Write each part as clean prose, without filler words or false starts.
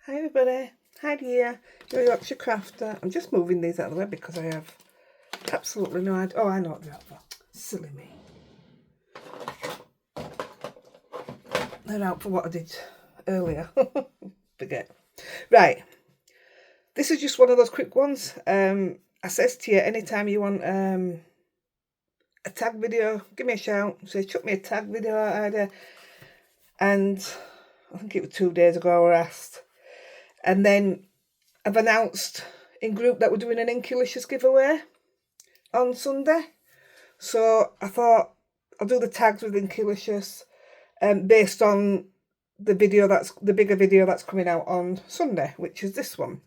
Hi everybody, Heidi here, your Yorkshire crafter. I'm just moving these out of the way because I have absolutely no idea. Oh, I know what they're out for. Silly me. They're out for what I did earlier. Forget. Right, this is just one of those quick ones. I says to you, anytime you want a tag video, give me a shout. Say, chuck me a tag video, Heidi. And I think it was 2 days ago I was asked. And then I've announced in group that we're doing an Inkylicious giveaway on Sunday. So I thought I'll do the tags with Inkylicious based on the bigger video that's coming out on Sunday, which is this one.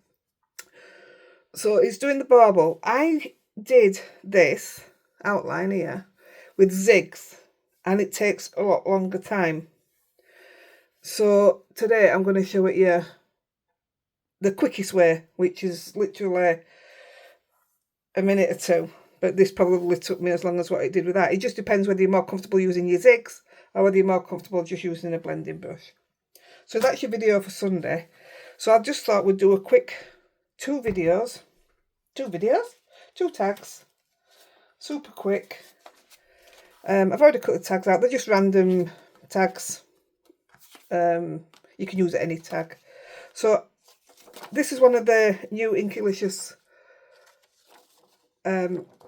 So it's doing the bauble. I did this outline here with zigs and it takes a lot longer time. So today I'm going to show it you the quickest way, which is literally a minute or two, but this probably took me as long as what it did with that. It just depends whether you're more comfortable using your zigs or whether you're more comfortable just using a blending brush. So that's your video for Sunday. So I just thought we'd do a quick two tags, super quick. I've already cut the tags out. They're just random tags. You can use any tag. So this is one of the new Inkylicious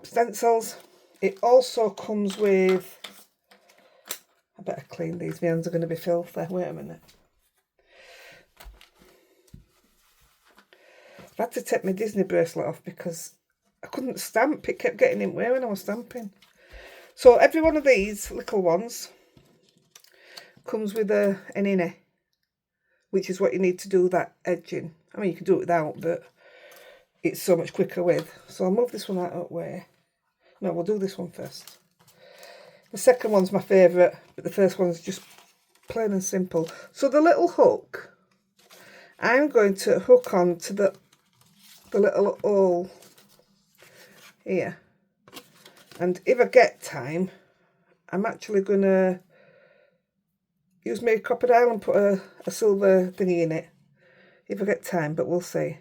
stencils. It also comes with, I better clean these, my hands are going to be filthy. Wait a minute. I've had to take my Disney bracelet off because I couldn't stamp. It kept getting in the way when I was stamping. So every one of these little ones comes with an innie, which is what you need to do that edging. I mean, you can do it without, but it's so much quicker with. So I'll move this one out of the way. No, we'll do this one first. The second one's my favourite, but the first one's just plain and simple. So the little hook, I'm going to hook on to the little hole here. And if I get time, I'm actually going to use my copper dial and put a silver thingy in it. If I get time, but we'll see.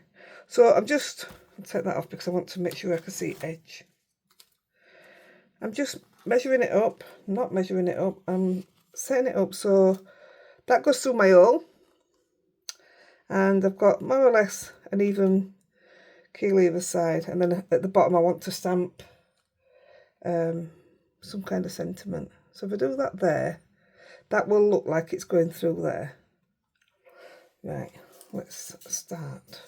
So I'll take that off because I want to make sure I can see edge. I'm just measuring it up, not measuring it up. I'm setting it up so that goes through my hole. And I've got more or less an even keel either side. And then at the bottom I want to stamp some kind of sentiment. So if I do that there, that will look like it's going through there. Right, let's start.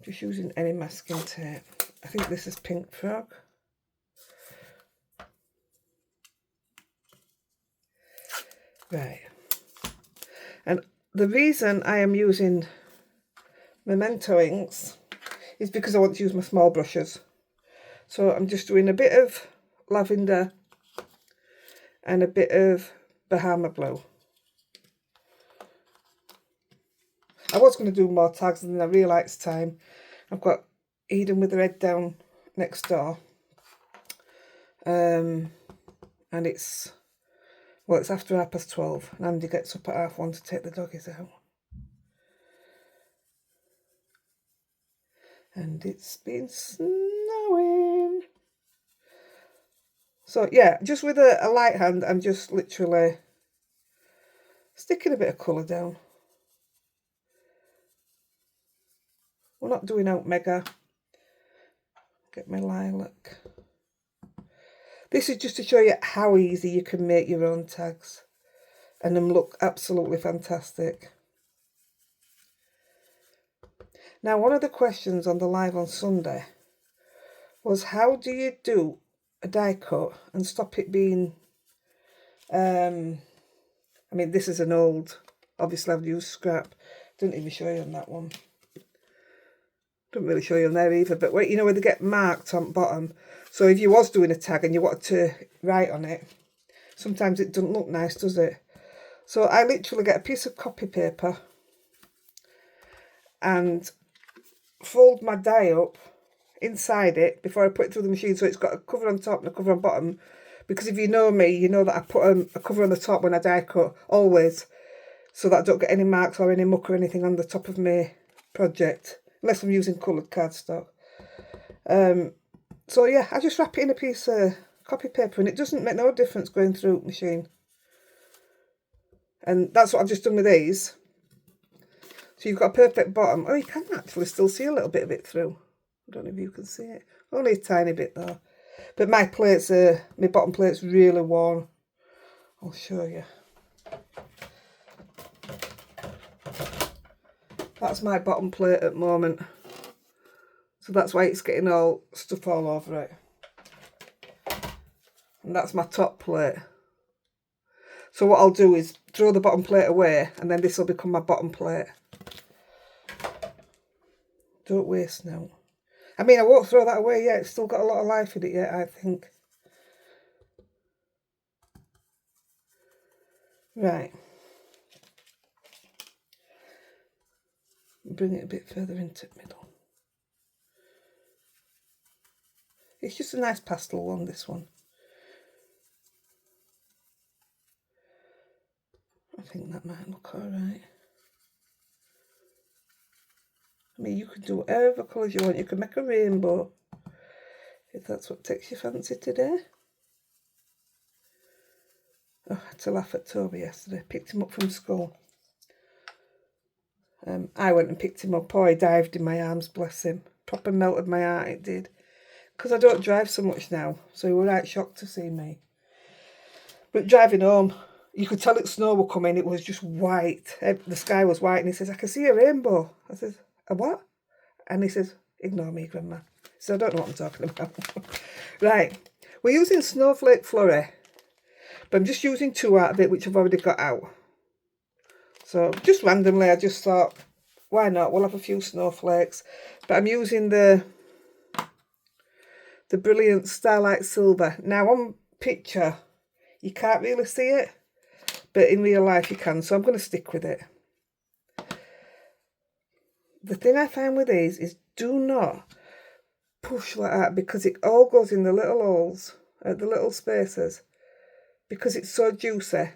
Just using any masking tape. I think this is Pink Frog. Right. And the reason I am using Memento inks is because I want to use my small brushes. So I'm just doing a bit of lavender and a bit of Bahama Blue. I was going to do more tags and then I realised it's time. I've got Eden with her head down next door. And it's after 12:30 and Andy gets up at 1:30 to take the doggies out. And it's been snowing. So yeah, just with a light hand, I'm just literally sticking a bit of colour down. We're not doing out mega. Get my lilac. This is just to show you how easy you can make your own tags. And them look absolutely fantastic. Now, one of the questions on the live on Sunday was how do you do a die cut and stop it being, I mean, this is an old, obviously I've used scrap. Didn't even show you on that one. Don't really show you on there either, but wait, you know where they get marked on bottom. So if you was doing a tag and you wanted to write on it, sometimes it doesn't look nice, does it? So I literally get a piece of copy paper and fold my die up inside it before I put it through the machine, so it's got a cover on top and a cover on bottom. Because if you know me, you know that I put a cover on the top when I die cut, always, so that I don't get any marks or any muck or anything on the top of my project, unless I'm using coloured cardstock. So yeah, I just wrap it in a piece of copy paper, and it doesn't make no difference going through the machine. And that's what I've just done with these. So you've got a perfect bottom. Oh, you can actually still see a little bit of it through. I don't know if you can see it. Only a tiny bit though. But my bottom plate's really worn. I'll show you. That's my bottom plate at the moment. So that's why it's getting all stuff all over it. And that's my top plate. So what I'll do is throw the bottom plate away, and then this will become my bottom plate. Don't waste now. I mean, I won't throw that away yet. It's still got a lot of life in it yet, I think. Right. Bring it a bit further into the middle. It's just a nice pastel one, this one. I think that might look alright. I mean, you could do whatever colours you want. You can make a rainbow, if that's what takes your fancy today. Oh, I had to laugh at Toby yesterday. Picked him up from school. I went and picked him up. Oh, he dived in my arms, bless him. Proper melted my heart, it did. Because I don't drive so much now, so he was right shocked to see me. But driving home, you could tell snow were coming. It was just white. The sky was white, and he says, I can see a rainbow. I says, a what? And he says, ignore me, Grandma. So I don't know what I'm talking about. Right, we're using Snowflake Flurry, but I'm just using 2 out of it, which I've already got out. So just randomly, I just thought, why not? We'll have a few snowflakes. But I'm using the Brilliant Starlight Silver. Now on picture, you can't really see it, but in real life you can. So I'm going to stick with it. The thing I find with these is do not push like that, because it all goes in the little holes, the little spaces, because it's so juicy.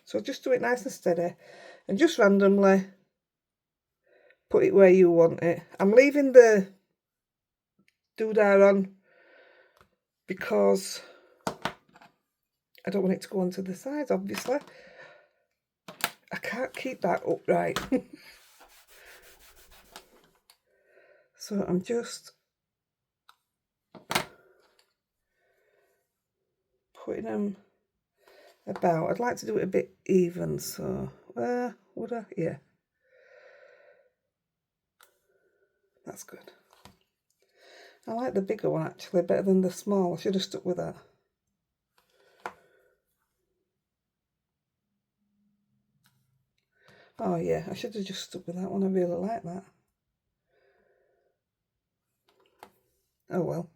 So just do it nice and steady, and just randomly put it where you want it. I'm leaving the doodah on because I don't want it to go onto the sides, obviously. I can't keep that upright. So I'm just putting them about. I'd like to do it a bit even, so would I? Yeah. That's good. I like the bigger one actually better than the small. I should have stuck with that. Oh yeah, I should have just stuck with that one. I really like that. Oh well.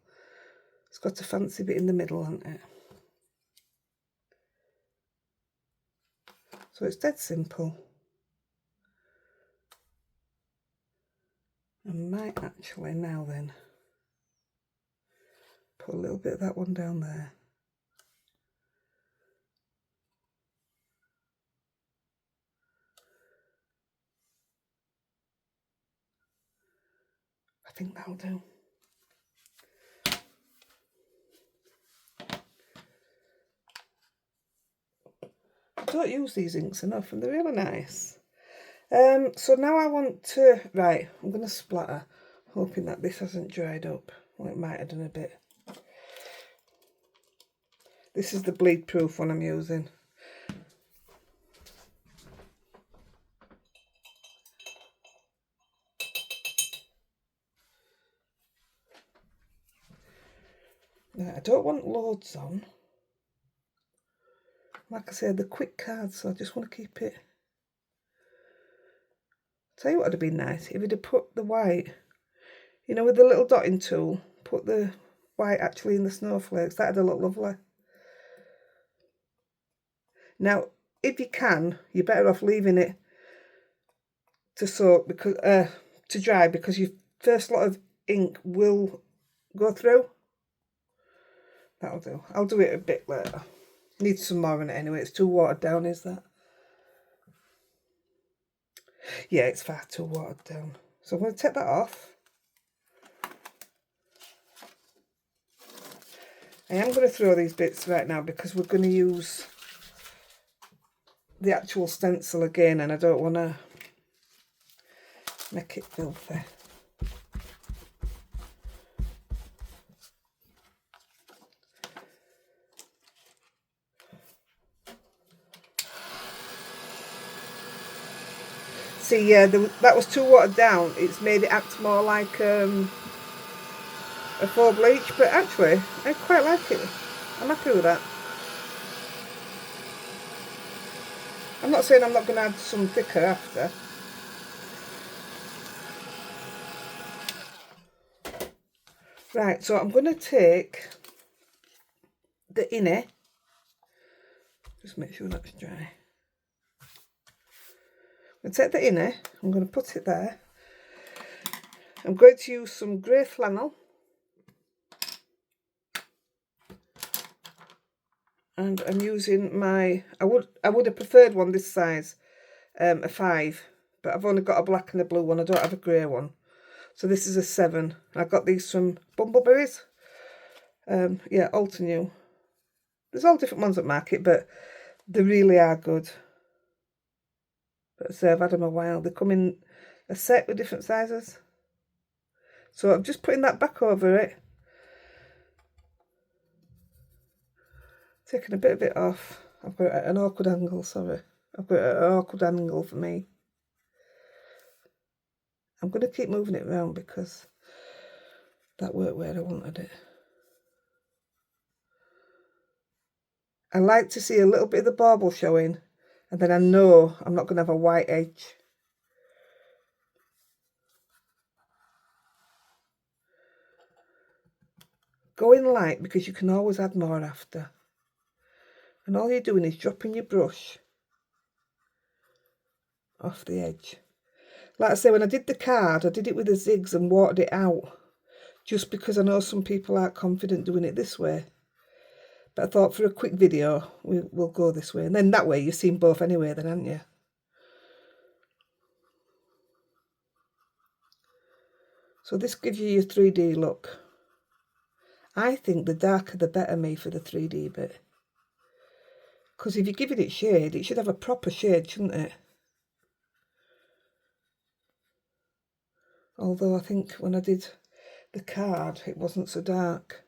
It's got a fancy bit in the middle, hasn't it? So it's dead simple. I might actually now then put a little bit of that one down there. I think that'll do. I don't use these inks enough, and they're really nice. So now I want to, right, I'm going to splatter, hoping that this hasn't dried up. Well, it might have done a bit. This is the bleed proof one I'm using. Now, I don't want loads on. Like I said, the quick cards, so I just want to keep it. Tell you what would have been nice if you'd have put the white, you know, with the little dotting tool, put the white actually in the snowflakes. That'd have looked lovely. Now, if you can, you're better off leaving it to soak, because to dry, because your first lot of ink will go through. That'll do. I'll do it a bit later. Need some more in it anyway. It's too watered down, is that? Yeah, it's far too watered down. So I'm going to take that off. I am going to throw these bits right now because we're going to use the actual stencil again, and I don't want to make it filthy. See, yeah, that was too watered down. It's made it act more like a faux bleach, but actually, I quite like it. I'm happy with that. I'm not saying I'm not going to add some thicker after. Right, so I'm going to take the inner. Just make sure that's dry. I'm going to take the inner, I'm going to put it there. I'm going to use some grey flannel. And I'm using my, I would have preferred one this size, a 5. But I've only got a black and a blue one, I don't have a grey one. So this is a 7. I got these from Bumbleberries. Yeah, Alton New. There's all different ones at market, but they really are good. But so I've had them a while. They come in a set with different sizes. So I'm just putting that back over it. Taking a bit of it off. I've got it at an awkward angle, sorry. I've got it at an awkward angle for me. I'm going to keep moving it around because that worked where I wanted it. I like to see a little bit of the bauble showing, and then I know I'm not going to have a white edge. Go in light because you can always add more after. And all you're doing is dropping your brush off the edge. Like I say, when I did the card, I did it with the zigs and watered it out. Just because I know some people aren't confident doing it this way. But I thought for a quick video, we'll go this way. And then that way you've seen both anyway then, haven't you? So this gives you your 3D look. I think the darker the better, me, for the 3D bit. Because if you're giving it shade, it should have a proper shade, shouldn't it? Although I think when I did the card, it wasn't so dark.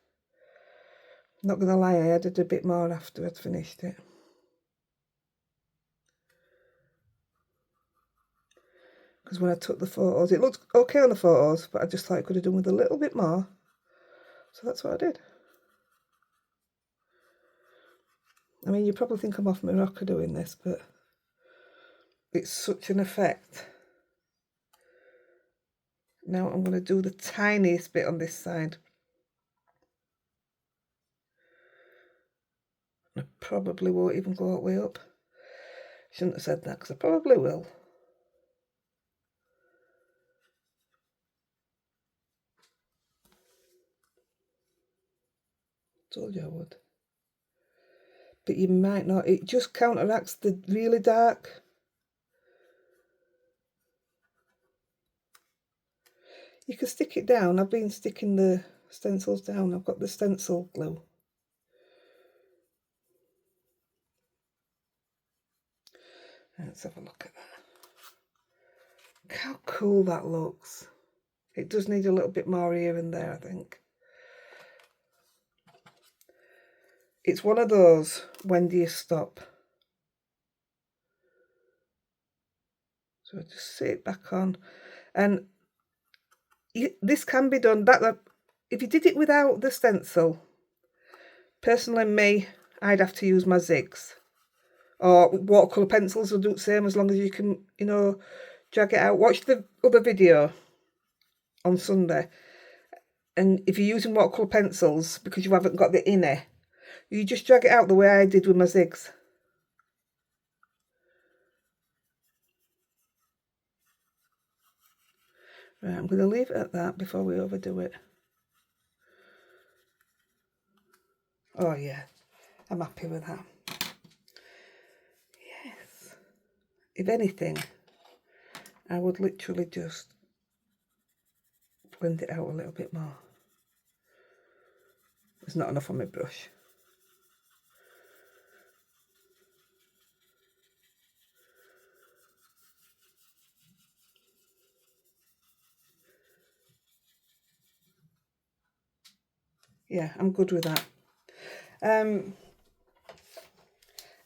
Not going to lie, I added a bit more after I'd finished it. Because when I took the photos, it looked okay on the photos, but I just thought I could have done with a little bit more. So that's what I did. I mean, you probably think I'm off my rocker doing this, but it's such an effect. Now I'm going to do the tiniest bit on this side. I probably won't even go all the way up. Shouldn't have said that because I probably will. Told you I would. But you might not. It just counteracts the really dark. You can stick it down. I've been sticking the stencils down. I've got the stencil glue. Let's have a look at that. Look how cool that looks. It does need a little bit more here and there, I think. It's one of those, when do you stop? So I just sit it back on. And this can be done, if you did it without the stencil, personally me, I'd have to use my zigs. Or watercolour pencils will do the same as long as you can, you know, drag it out. Watch the other video on Sunday. And if you're using watercolour pencils, because you haven't got the inner, you just drag it out the way I did with my zigs. Right, I'm going to leave it at that before we overdo it. Oh yeah, I'm happy with that. Yes. If anything, I would literally just blend it out a little bit more. There's not enough on my brush. Yeah, I'm good with that.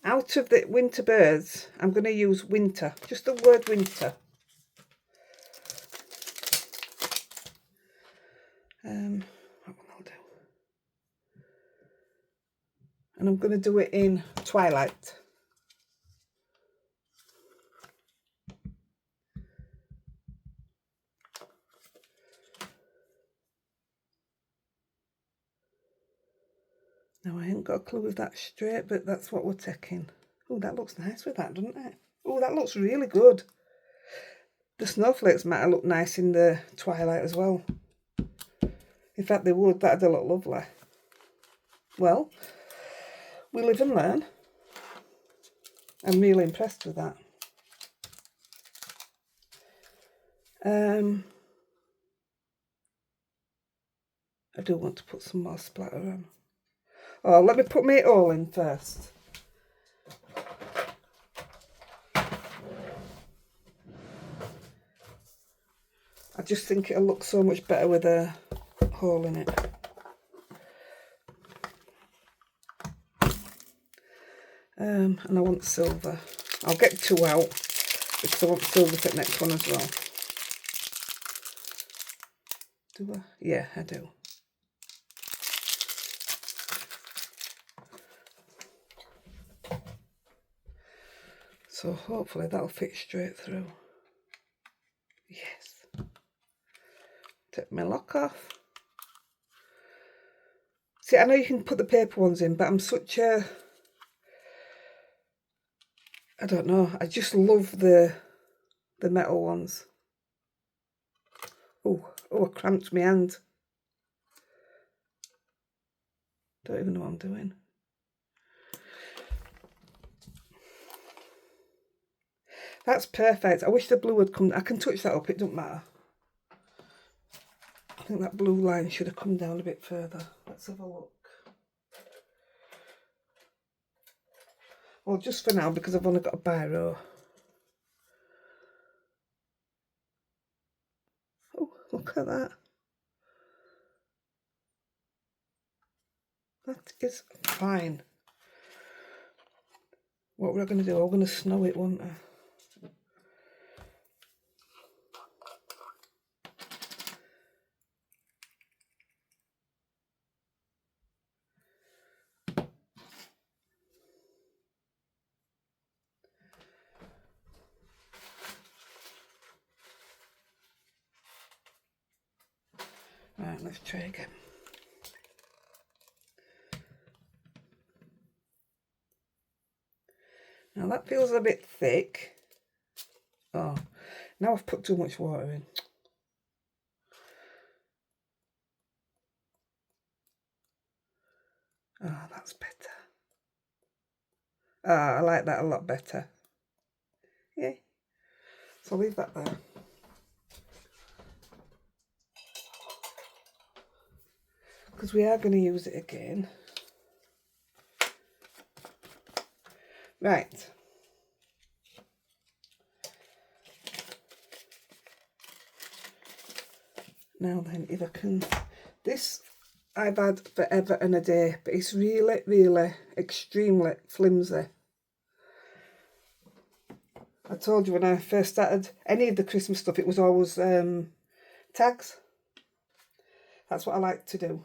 Out of the winter birds, I'm going to use winter, just the word winter. What one I'll do. And I'm going to do it in Twilight. Now I ain't got a clue if that's straight, but that's what we're taking. Oh, that looks nice with that, doesn't it? Oh, that looks really good. The snowflakes might look nice in the Twilight as well. In fact, they would. That'd look lovely. Well, we live and learn. I'm really impressed with that. I do want to put some more splatter on. Oh, let me put my all in first. I just think it'll look so much better with a hole in it. And I want silver. I'll get 2 out because I want silver for the next one as well. Do I? Yeah, I do. So hopefully that'll fit straight through. Yes. Take my lock off. See, I know you can put the paper ones in, but I'm such a... I don't know. I just love the metal ones. Oh, I cramped my hand. Don't even know what I'm doing. That's perfect. I wish the blue had come. I can touch that up, it doesn't matter. I think that blue line should have come down a bit further. Let's have a look. Well, just for now, because I've only got a biro. Oh, look at that. That is fine. What we're going to do, I'm going to snow it, won't I? Right, let's try again. Now that feels a bit thick. Oh, now I've put too much water in. Oh, that's better. Ah, I like that a lot better. Yeah. So I'll leave that there. Because we are going to use it again. Right. Now then, if I can... This I've had forever and a day, but it's really, really extremely flimsy. I told you when I first started any of the Christmas stuff, it was always tags. That's what I like to do.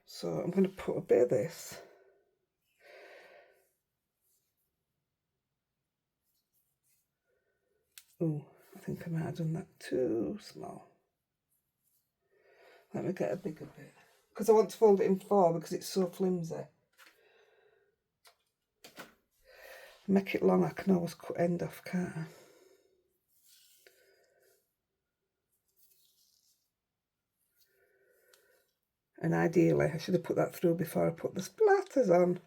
So I'm going to put a bit of this. Oh, I think I might have done that too small. Let me get a bigger bit. Because I want to fold it in 4 because it's so flimsy. Make it long, I can always cut end off, can't I? And ideally, I should have put that through before I put the splatters on.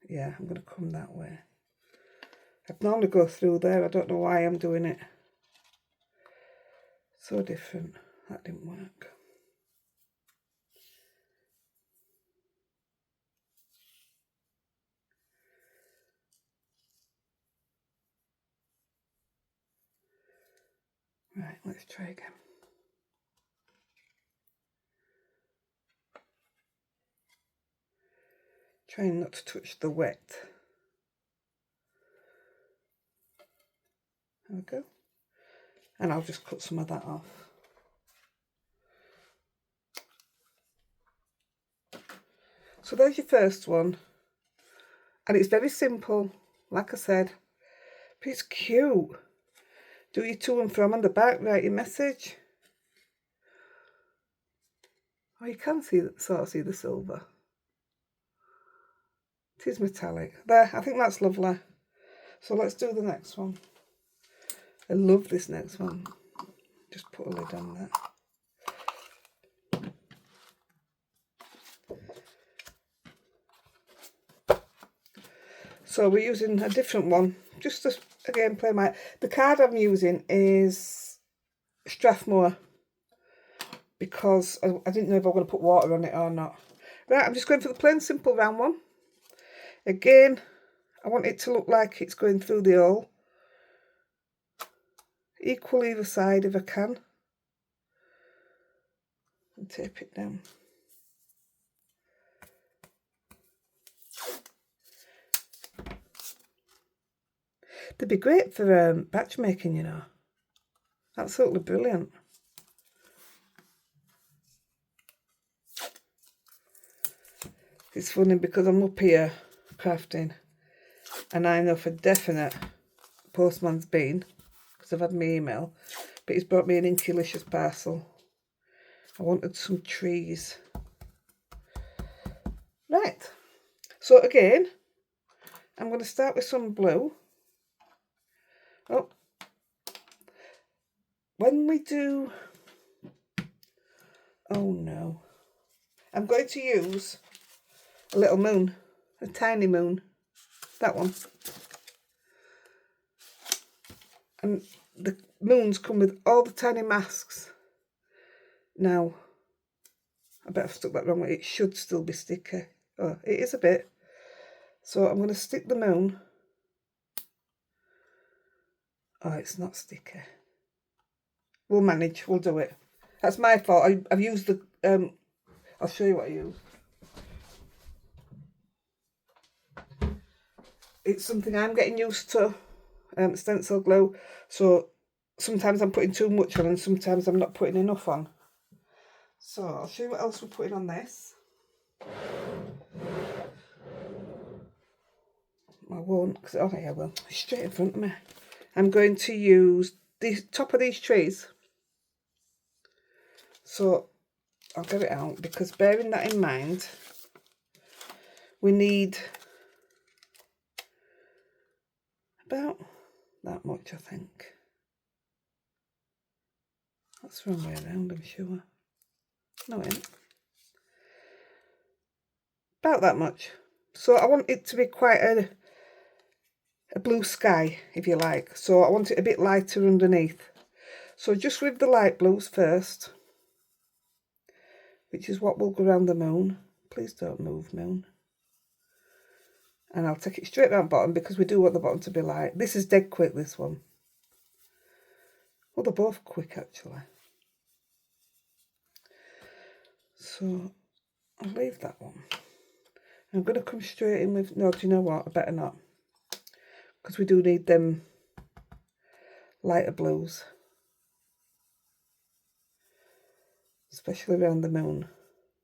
Yeah, I'm going to come that way. I'd normally go through there. I don't know why I'm doing it. So different. That didn't work. Right, let's try again. Trying not to touch the wet. There we go. And I'll just cut some of that off. So there's your first one. And it's very simple, like I said. But it's cute. Do your to and from on the back, write your message. Oh, you can see, sort of see the silver. It is metallic. There, I think that's lovely. So let's do the next one. I love this next one. Just put a lid on that. So we're using a different one, just to, again, play my... The card I'm using is Strathmore, because I didn't know if I was going to put water on it or not. Right, I'm just going for the plain simple round one. Again, I want it to look like it's going through the hole. Equal either side if I can. And tape it down. They'd be great for batch making, you know. Absolutely brilliant. It's funny because I'm up here crafting and I know for definite postman's been, because I've had my email, but he's brought me an Inkylicious parcel. I wanted some trees. Right, so again, I'm going to start with some blue. Oh, when we do, oh no, I'm going to use a little moon, a tiny moon, that one. And the moons come with all the tiny masks. Now, I bet I've stuck that wrong way. It should still be sticky. Oh, it is a bit. So I'm going to stick the moon. Oh, it's not sticky. We'll manage. We'll do it. That's my fault. I've used the... I'll show you what I use. It's something I'm getting used to. Stencil glue. So sometimes I'm putting too much on and sometimes I'm not putting enough on. So I'll show you what else we're putting on this. I won't, because oh yeah, I will. Straight in front of me. I'm going to use the top of these trees. So I'll get it out, because bearing that in mind, we need about that much, I think. That's the wrong way around, I'm sure. No, it ain't. About that much. So I want it to be quite a blue sky, if you like. So I want it a bit lighter underneath. So just with the light blues first, which is what will go around the moon. Please don't move, moon. And I'll take it straight round bottom because we do want the bottom to be light. This is dead quick, this one. Well, they're both quick, actually. So I'll leave that one. I'm going to come straight in with... No, do you know what? I better not. Because we do need them lighter blues. Especially around the moon.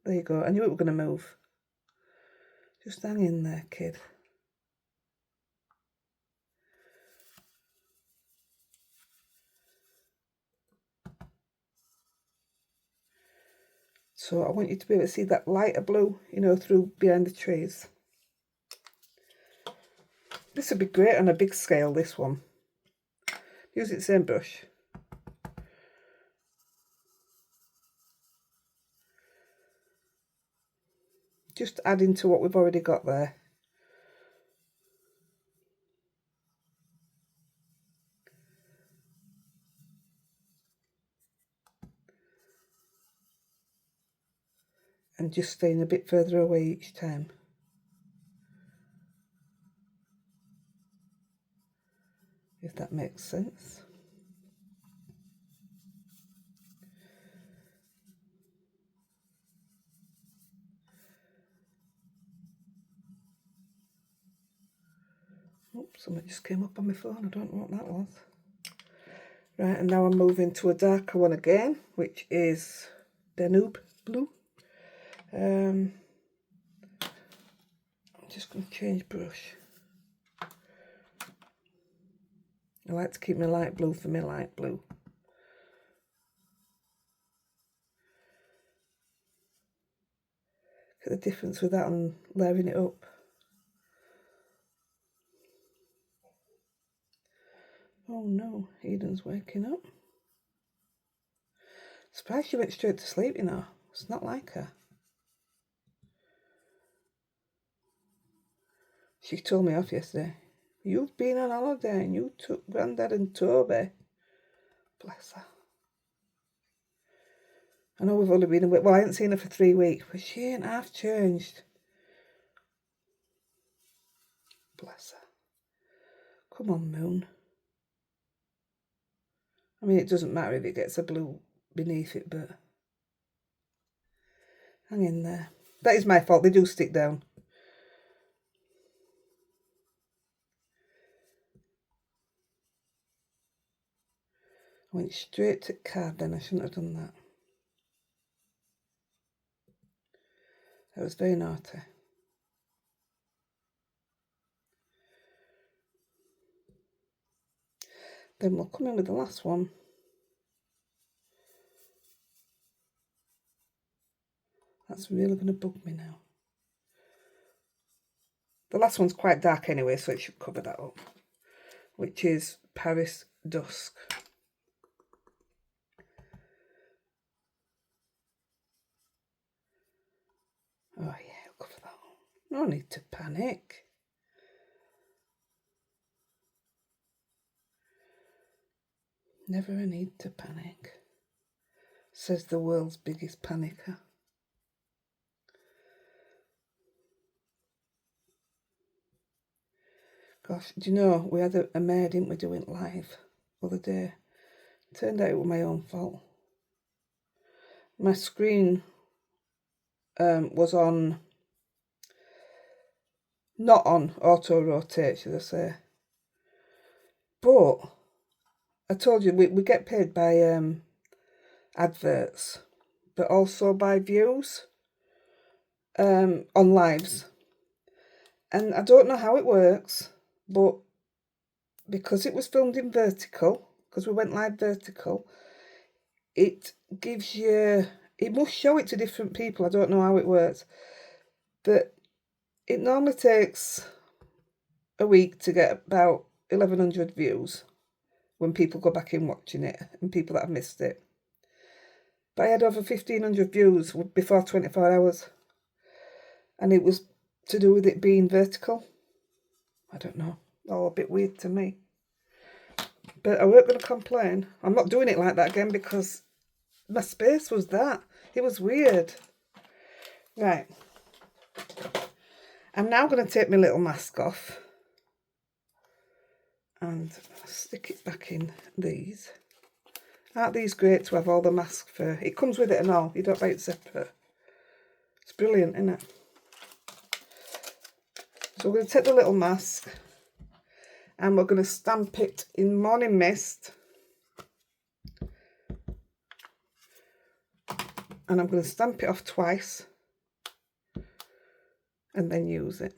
There you go. I knew it were going to move. Just hang in there, kid. So I want you to be able to see that lighter blue, you know, through behind the trees. This would be great on a big scale, this one. Use the same brush. just adding to what we've already got there. And just staying a bit further away each time. If that makes sense. Oops, something just came up on my phone. I don't know what that was. Right, and now I'm moving to a darker one again, which is Danube Blue. I'm just going to change brush. I like to keep my light blue for my light blue. Look at the difference with that and layering it up. Oh no, Eden's waking up. Surprised she went straight to sleep, you know. It's not like her. She told me off yesterday. You've been on holiday and you took Grandad and Toby. Bless her. I know we've only been away. Well, I haven't seen her for 3 weeks, but she ain't half changed. Bless her. Come on, Moon. I mean, it doesn't matter if it gets a blue beneath it, but hang in there. That is my fault. They do stick down. I went straight to card then. I shouldn't have done that. That was very naughty. Then we'll come in with the last one. That's really going to bug me now. The last one's quite dark anyway, so it should cover that up. Which is Paris Dusk. Oh yeah, I'll cover that up. No need to panic. Never a need to panic, says the world's biggest panicker. Gosh, do you know, we had a maid, didn't we, doing it live the other day. Turned out it was my own fault. My screen was on, not on auto rotate, should I say. But I told you, we get paid by adverts, but also by views on lives. And I don't know how it works, but because it was filmed in vertical, because we went live vertical, it gives you, it must show it to different people. I don't know how it works, but it normally takes a week to get about 1,100 views when people go back in watching it and people that have missed it. But I had over 1,500 views before 24 hours. And it was to do with it being vertical. I don't know. All a bit weird to me. But I weren't going to complain. I'm not doing it like that again because my space was that. It was weird. Right. I'm now going to take my little mask off. And stick it back in these. Aren't these great to have all the mask for? It comes with it and all. You don't buy it separate. It's brilliant, isn't it? So we're going to take the little mask and we're going to stamp it in Morning Mist. And I'm going to stamp it off twice and then use it.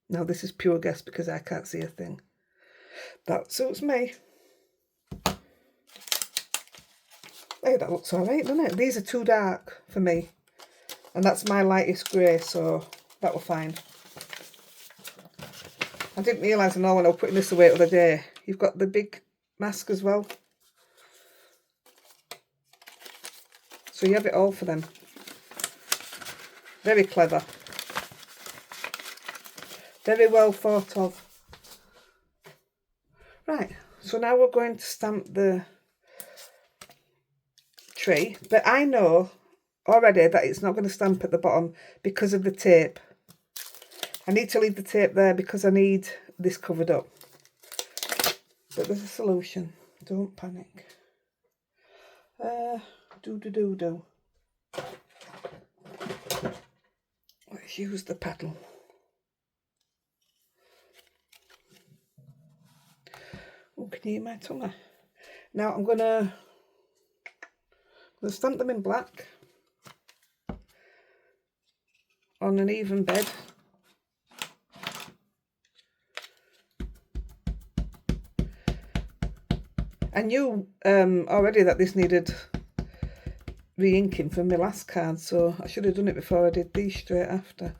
Now this is pure guess because I can't see a thing. That suits me. Hey, that looks alright, doesn't it? These are too dark for me. And that's my lightest grey, so that will fine. I didn't realise when I was putting this away the other day. You've got the big mask as well. So you have it all for them. Very clever. Very well thought of. Right, so now we're going to stamp the tree, but I know already that it's not going to stamp at the bottom because of the tape. I need to leave the tape there because I need this covered up. But there's a solution. Don't panic. Do. Let's use the paddle. Oh, can you hear my tongue? Now I'm gonna stamp them in black on an even bed. I knew already that this needed re-inking from my last card, so I should have done it before I did these straight after.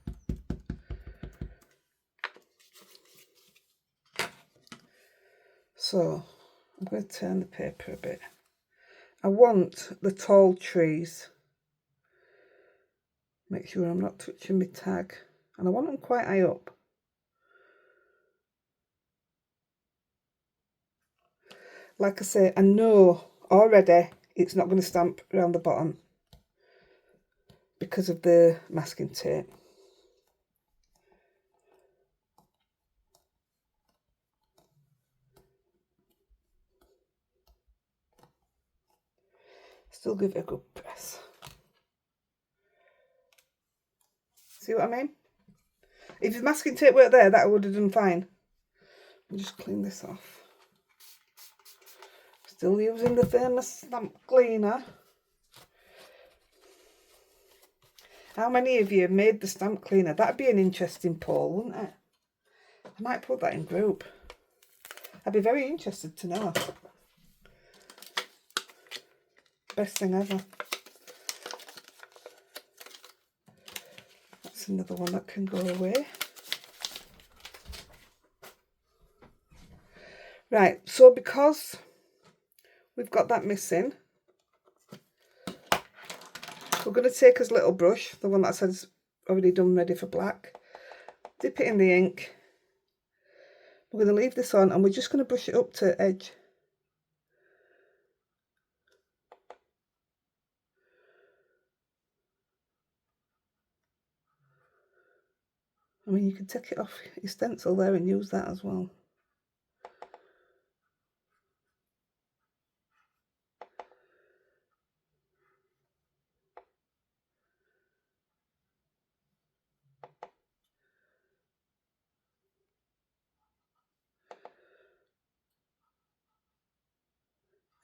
So I'm going to turn the paper a bit. I want the tall trees. Make sure I'm not touching my tag. And I want them quite high up. Like I say, I know already it's not going to stamp around the bottom because of the masking tape. Still give it a good press. See what I mean? If the masking tape weren't there, that would have done fine. I'll just clean this off. Still using the famous stamp cleaner. How many of you have made the stamp cleaner? That'd be an interesting poll, wouldn't it? I might put that in group. I'd be very interested to know. Best thing ever. That's another one that can go away. Right, so because we've got that missing, we're going to take his little brush, the one that says already done ready for black, dip it in the ink. We're going to leave this on and we're just going to brush it up to edge. I mean, you can take it off your stencil there and use that as well.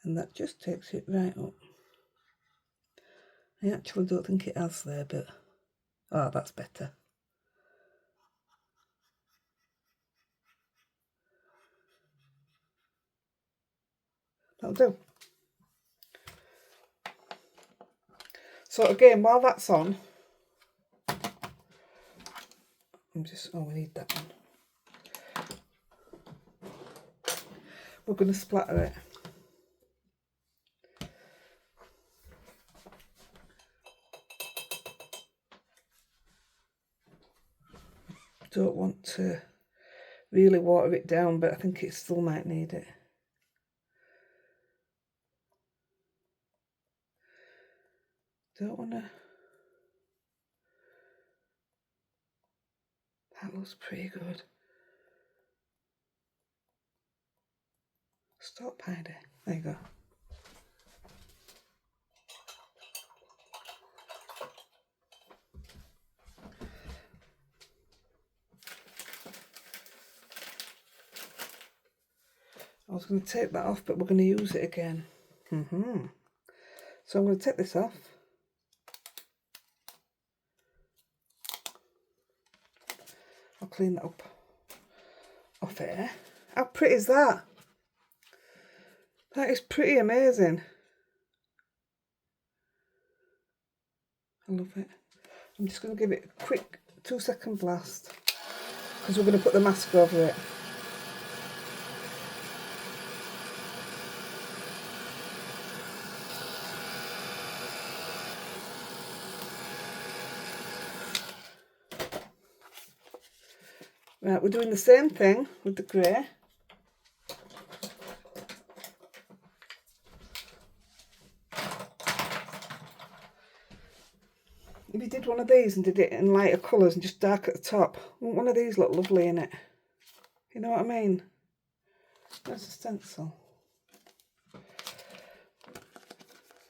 And that just takes it right up. I actually don't think it has there, but oh, that's better. That'll do. So again, while that's on, we need that one. We're going to splatter it. Don't want to really water it down, but I think it still might need it. Don't want to. That looks pretty good. Stop, Heidi. There you go. I was going to take that off, but we're going to use it again. So I'm going to take this off. I'll clean that up off here. How pretty is that? That is pretty amazing. I love it. I'm just going to give it a quick 2-second blast because we're going to put the mask over it. Right, we're doing the same thing with the grey. If you did one of these and did it in lighter colours and just dark at the top, wouldn't one of these look lovely in it? You know what I mean? That's a stencil.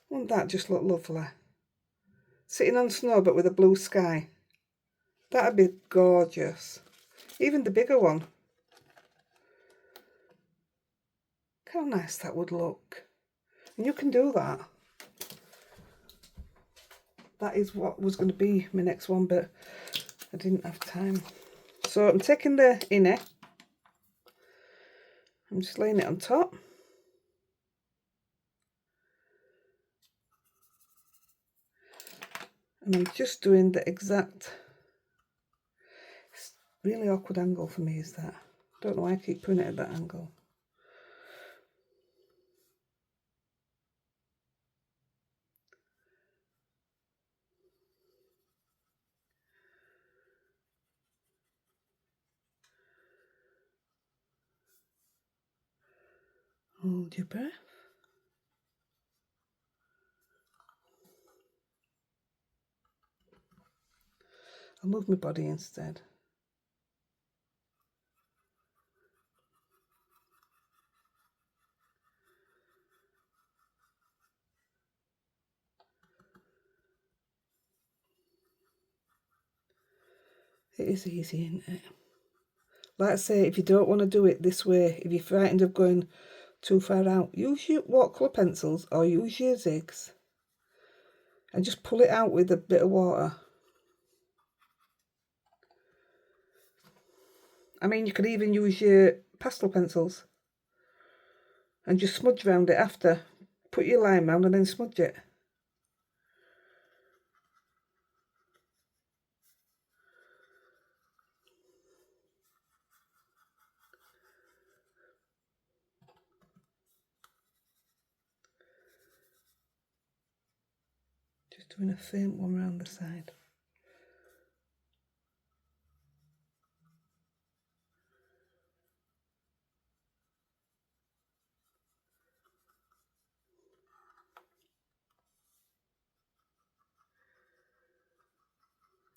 Wouldn't that just look lovely? Sitting on snow but with a blue sky. That'd be gorgeous. Even the bigger one. Look how nice that would look. And you can do that. That is what was going to be my next one, but I didn't have time. So I'm taking the inner. I'm just laying it on top. And I'm just doing the exact, really awkward angle for me is that. Don't know why I keep putting it at that angle. Hold your breath. I'll move my body instead. It is easy, isn't it? Like I say, if you don't want to do it this way, if you're frightened of going too far out, use your watercolour pencils or use your zigs and just pull it out with a bit of water. I mean, you could even use your pastel pencils and just smudge around it after. Put your line round and then smudge it. Just doing a faint one round the side.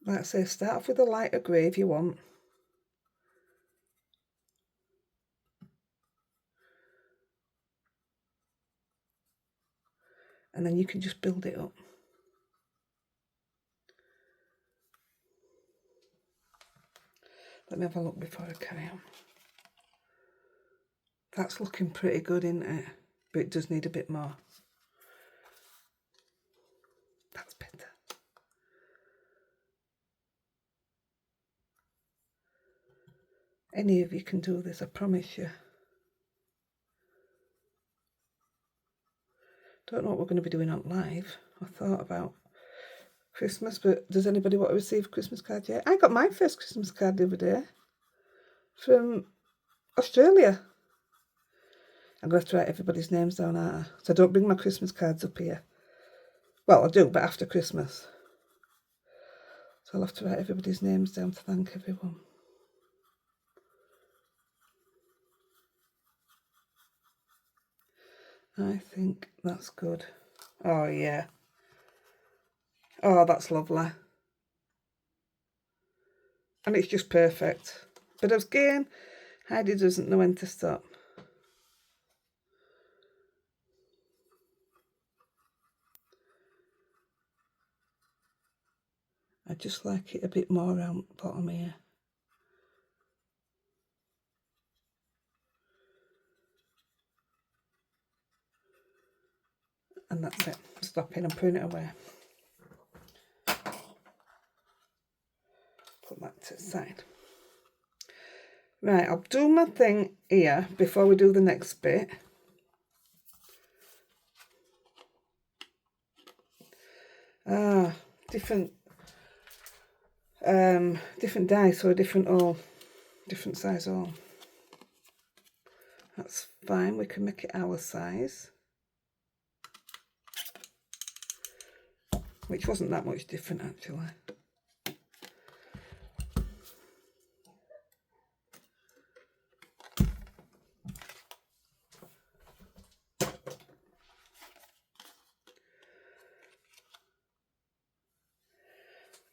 Like I say, start off with a lighter grey if you want. And then you can just build it up. Let me have a look before I carry on. That's looking pretty good, isn't it? But it does need a bit more. That's better. Any of you can do this, I promise you. Don't know what we're going to be doing on live. I thought about Christmas, but does anybody want to receive a Christmas card yet? I got my first Christmas card the other day from Australia. I'm going to have to write everybody's names down, aren't I? So I don't bring my Christmas cards up here. Well, I do, but after Christmas. So I'll have to write everybody's names down to thank everyone. I think that's good. Oh, yeah. Oh, that's lovely. And it's just perfect. But again, Heidi doesn't know when to stop. I just like it a bit more around the bottom here. And that's it. Stopping and putting it away. Put that to the side. Right, I'll do my thing here before we do the next bit. Different dies, so a different hole, different size hole. That's fine, we can make it our size. Which wasn't that much different actually.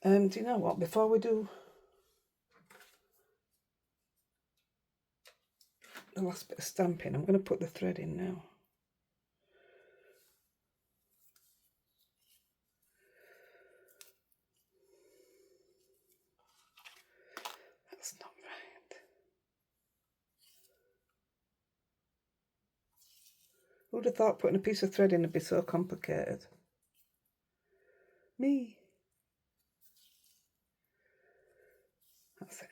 Do you know what? Before we do the last bit of stamping, I'm going to put the thread in now. That's not right. Who would have thought putting a piece of thread in would be so complicated? Me. That's it.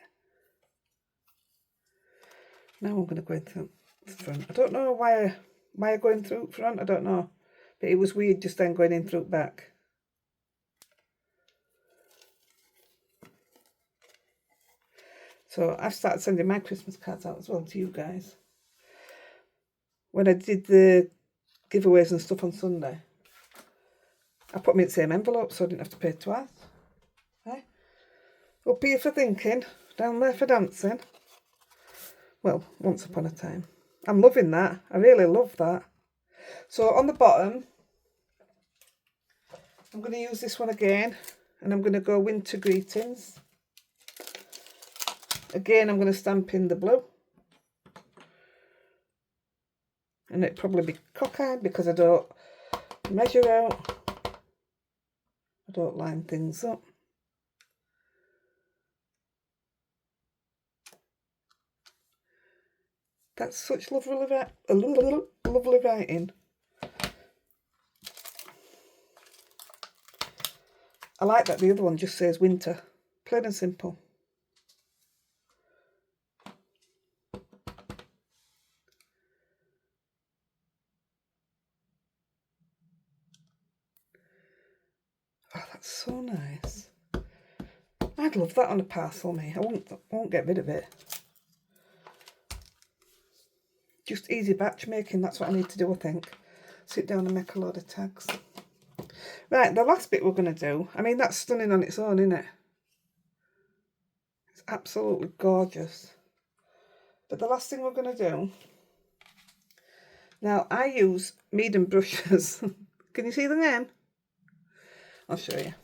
Now I'm going to go in through the front. I don't know why I'm going through front, I don't know. But it was weird just then going in through back. So I've started sending my Christmas cards out as well to you guys. When I did the giveaways and stuff on Sunday, I put them in the same envelope so I didn't have to pay twice. Right? Up here for thinking, down there for dancing. Well, once upon a time. I'm loving that. I really love that. So on the bottom, I'm going to use this one again, and I'm going to go Winter Greetings. Again, I'm going to stamp in the blue. And it'll probably be cockeyed because I don't measure out. I don't line things up. That's such lovely writing. I like that the other one just says winter. Plain and simple. Oh, that's so nice. I'd love that on a parcel, me. I won't get rid of it. Just easy batch making, that's what I need to do, I think. Sit down and make a load of tags. Right, the last bit we're going to do, I mean, that's stunning on its own, isn't it? It's absolutely gorgeous. But the last thing we're going to do, now I use MEEDEN brushes. Can you see the name? I'll show you.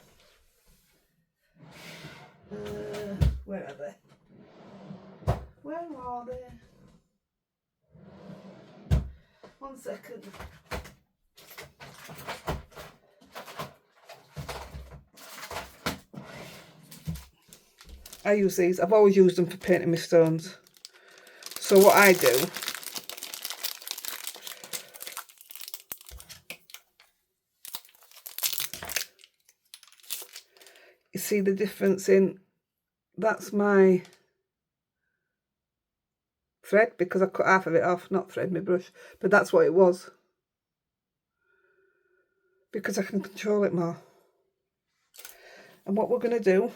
Where are they? Where are they? 1 second. I use these. I've always used them for painting my stones. So what I do, you see the difference in, that's my thread because I cut half of it off, not thread, my brush, but that's what it was. Because I can control it more. And what we're going to do,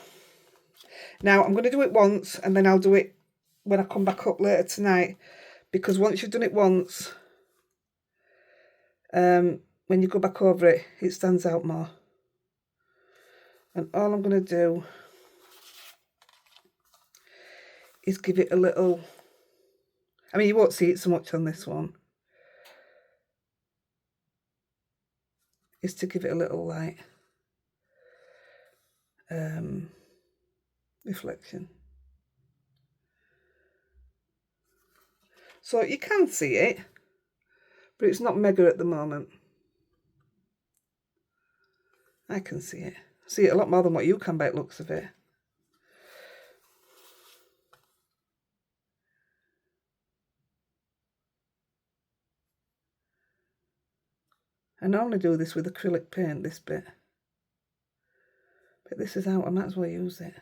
now I'm going to do it once and then I'll do it when I come back up later tonight, because once you've done it once, when you go back over it, it stands out more. And all I'm going to do is give it a little, I mean, you won't see it so much on this one, is to give it a little light reflection. So you can see it, but it's not mega at the moment. I can see it. See it a lot more than what you can by the looks of it. I normally do this with acrylic paint, this bit. But this is out, I might as well use it.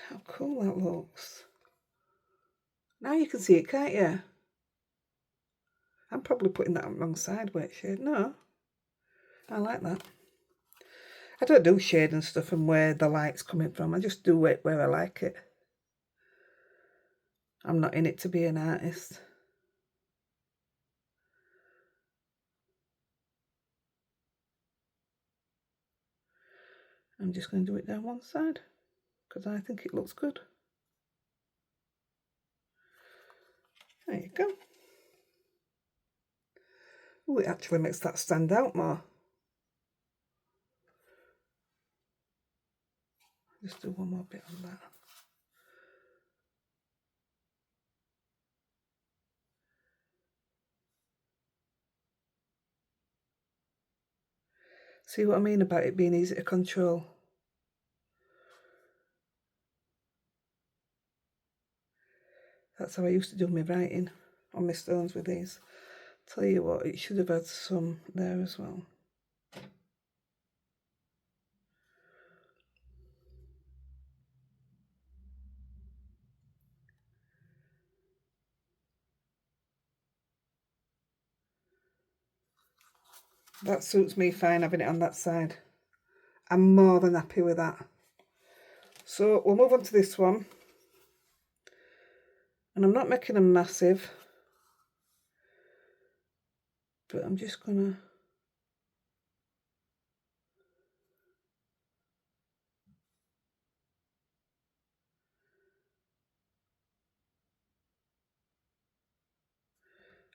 How cool that looks. Now you can see it, can't you? I'm probably putting that on the wrong side, weight shade. No, I like that. I don't do shade and stuff and where the light's coming from. I just do it where I like it. I'm not in it to be an artist. I'm just going to do it down one side because I think it looks good. There you go. Oh, it actually makes that stand out more. Just do one more bit on that. See what I mean about it being easy to control? That's how I used to do my writing on my stones with these. Tell you what, it should have had some there as well. That suits me fine, having it on that side. I'm more than happy with that. So we'll move on to this one. And I'm not making them massive, but I'm just gonna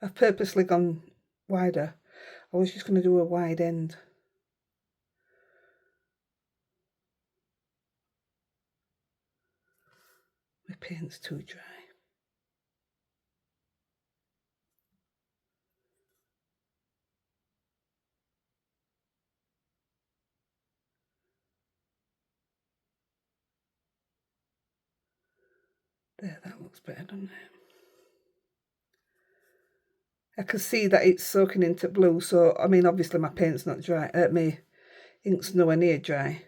I've purposely gone wider. I was just going to do a wide end. My paint's too dry. There, that looks better, doesn't it? I can see that it's soaking into blue, so I mean obviously my paint's not dry, my ink's nowhere near dry.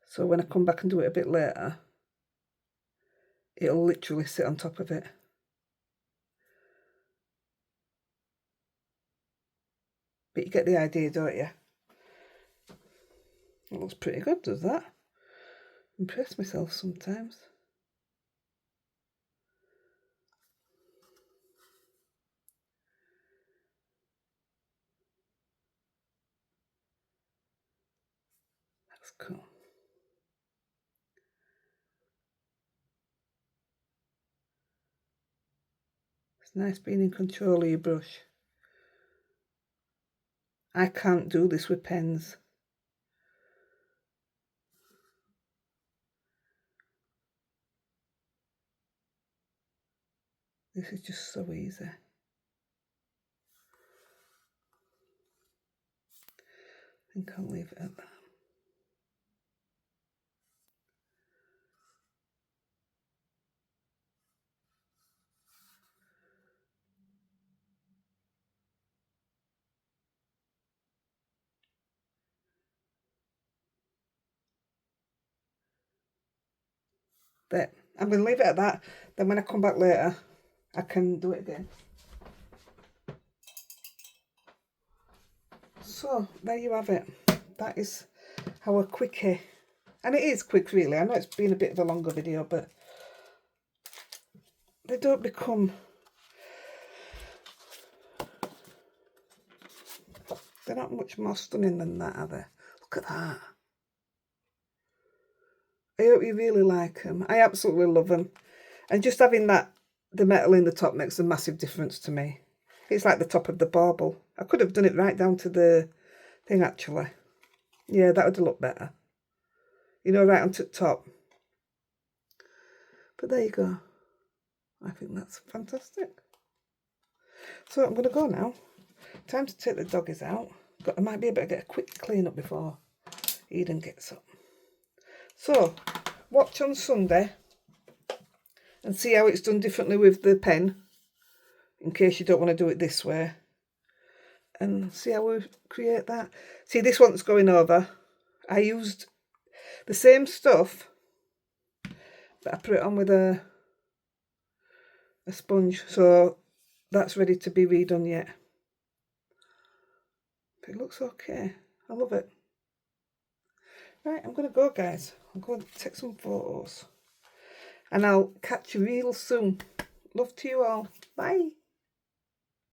So when I come back and do it a bit later, it'll literally sit on top of it. But you get the idea, don't you? It looks pretty good, does that? Impress myself sometimes. That's cool. It's nice being in control of your brush. I can't do this with pens. This is just so easy. I think I'll leave it at that. There. I'm going to leave it at that. Then when I come back later, I can do it again. So, there you have it. That is our quickie. And it is quick, really. I know it's been a bit of a longer video, but they don't become... They're not much more stunning than that, are they? Look at that. I hope you really like them. I absolutely love them. And just having that, the metal in the top makes a massive difference to me. It's like the top of the bauble. I could have done it right down to the thing, actually. Yeah, that would look better. You know, right onto the top. But there you go. I think that's fantastic. So I'm going to go now. Time to take the doggies out. But I might be able to get a quick clean up before Eden gets up. So, watch on Sunday and see how it's done differently with the pen, in case you don't want to do it this way. And see how we create that. See, this one's going over. I used the same stuff, but I put it on with a sponge, so that's ready to be redone yet. But it looks okay. I love it. Right, I'm going to go, guys. I'm going to take some photos. And I'll catch you real soon. Love to you all. Bye.